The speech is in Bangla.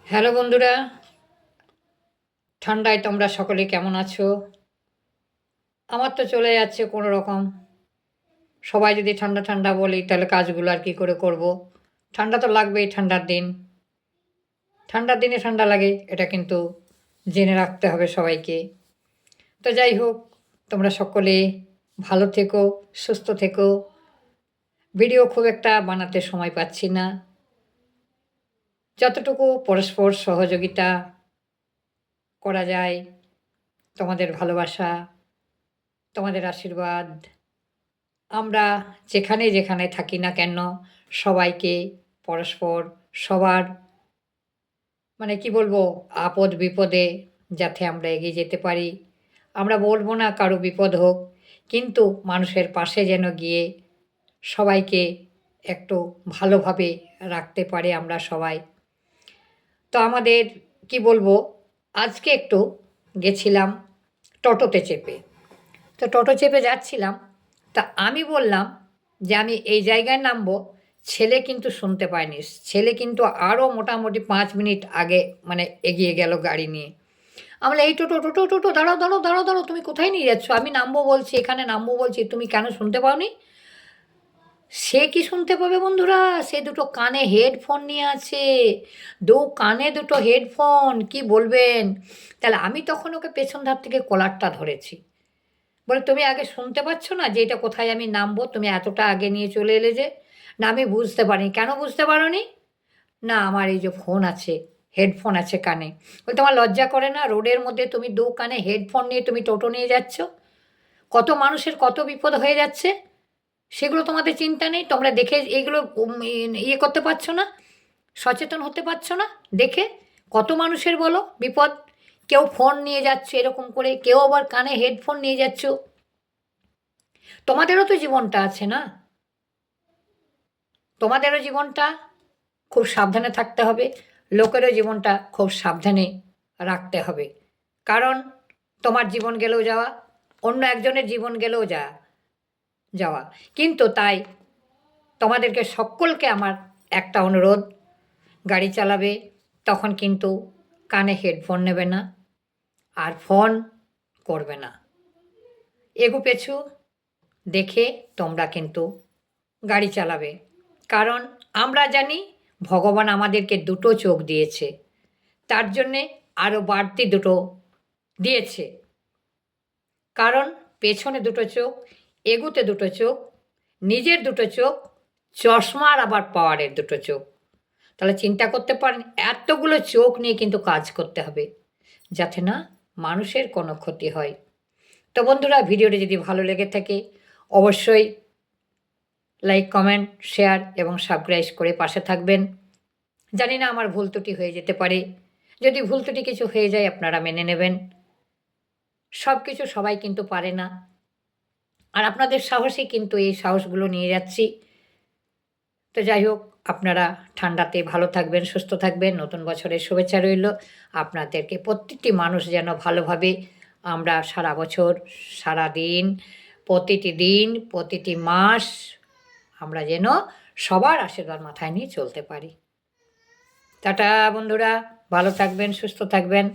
হ্যালো বন্ধুরা, ঠান্ডায় তোমরা সকলে কেমন আছো? আমার তো চলে যাচ্ছে কোনো রকম। সবাই যদি ঠান্ডা ঠান্ডা বলি তাহলে কাজগুলো আর কি করে করব? ঠান্ডা তো লাগবেই, ঠান্ডার দিন। ঠান্ডার দিনে ঠান্ডা লাগে, এটা কিন্তু জেনে রাখতে হবে সবাইকে। তো যাই হোক, তোমরা সকলে ভালো থেকো, সুস্থ থেকো। ভিডিও খুব একটা বানাতে সময় পাচ্ছি না। যতটুকু পরস্পর সহযোগিতা করা যায়, তোমাদের ভালোবাসা, তোমাদের আশীর্বাদ, আমরা যেখানে যেখানে থাকি না কেন সবাইকে পরস্পর সবার মানে কি বলবো, আপদ বিপদে যাতে আমরা এগিয়ে যেতে পারি। আমরা বলবো না কারো বিপদ হোক, কিন্তু মানুষের পাশে যেন গিয়ে সবাইকে একটু ভালোভাবে রাখতে পারে আমরা সবাই। তো আমাদের কি বলবো, আজকে একটু গেছিলাম টোটোতে চেপে। তো টোটো চেপে যাচ্ছিলাম, তা আমি বললাম যে আমি এই জায়গায় নামবো। ছেলে কিন্তু শুনতে পায়নি। ছেলে কিন্তু আরও মোটামুটি 5 মিনিট আগে মানে এগিয়ে গেল গাড়ি নিয়ে। আমি বললাম, এই টোটো টোটো টোটো, দাঁড়াও দাঁড়াও দাঁড়াও দাঁড়াও, তুমি কোথায় নিয়ে যাচ্ছ? আমি নামবো বলছি, এখানে নামবো বলছি, তুমি কেন শুনতে পাওনি? সে কি শুনতে পাবে বন্ধুরা? সে দুটো কানে হেডফোন নিয়ে আছে। কানে দুটো হেডফোন, কি বলবেন? তাহলে আমি তখন ওকে পেছন ধার থেকে কলারটা ধরেছি। বলে, তুমি আগে শুনতে পাচ্ছ না যে এটা কোথায় আমি নামবো? তুমি এতটা আগে নিয়ে চলে এলে যে। না, আমি বুঝতে পারিনি। কেন বুঝতে পারোনি? না, আমার এই যে ফোন আছে, হেডফোন আছে কানে। বলে, তোমার লজ্জা করে না? রোডের মধ্যে তুমি কানে হেডফোন নিয়ে তুমি টোটো নিয়ে যাচ্ছ। কত মানুষের কত বিপদ হয়ে যাচ্ছে, সেগুলো তোমাদের চিন্তা নেই? তোমরা দেখে এগুলো ইয়ে করতে পারছো না? সচেতন হতে পারছো না? দেখে কত মানুষের বলো বিপদ। কেউ ফোন নিয়ে যাচ্ছে এরকম করে, কেউ আবার কানে হেডফোন নিয়ে যাচ্ছ। তোমাদেরও তো জীবনটা আছে না? তোমাদেরও জীবনটা খুব সাবধানে থাকতে হবে, লোকেরও জীবনটা খুব সাবধানে রাখতে হবে। কারণ তোমার জীবন গেলেও যাওয়া, অন্য একজনের জীবন গেলেও যাওয়া। কিন্তু তাই তোমাদেরকে সকলকে আমার একটা অনুরোধ, গাড়ি চালাবে তখন কিন্তু কানে হেডফোন নেবে না, আর ফোন করবে না। এগু পেছু দেখে তোমরা কিন্তু গাড়ি চালাবে। কারণ আমরা জানি ভগবান আমাদেরকে দুটো চোখ দিয়েছে, তার জন্যে আরও বাড়তি দুটো দিয়েছে। কারণ পেছনে দুটো চোখ, এগুতে দুটো চোখ, নিজের দুটো চোখ, চশমার আবার পাওয়ারের দুটো চোখ। তাহলে চিন্তা করতে পারেন, এতগুলো চোখ নিয়ে কিন্তু কাজ করতে হবে যাতে না মানুষের কোনো ক্ষতি হয়। তো বন্ধুরা, ভিডিওটি যদি ভালো লেগে থাকে অবশ্যই লাইক, কমেন্ট, শেয়ার এবং সাবস্ক্রাইব করে পাশে থাকবেন। জানি না আমার ভুল ত্রুটি হয়ে যেতে পারে। যদি ভুল ত্রুটি কিছু হয়ে যায় আপনারা মেনে নেবেন। সব কিছু সবাই কিন্তু পারে না। আর আপনাদের সাহসেই কিন্তু এই সাহসগুলো নিয়ে যাচ্ছি। তো যাই হোক, আপনারা ঠান্ডাতে ভালো থাকবেন, সুস্থ থাকবেন। নতুন বছরের শুভেচ্ছা রইল। আপনাদেরকে প্রত্যেকটি মানুষ যেন ভালোভাবে আমরা সারা বছর, সারাদিন, প্রতিটি দিন, প্রতিটি মাস আমরা যেন সবার আশীর্বাদ মাথায় নিয়ে চলতে পারি। টাটা বন্ধুরা, ভালো থাকবেন, সুস্থ থাকবেন।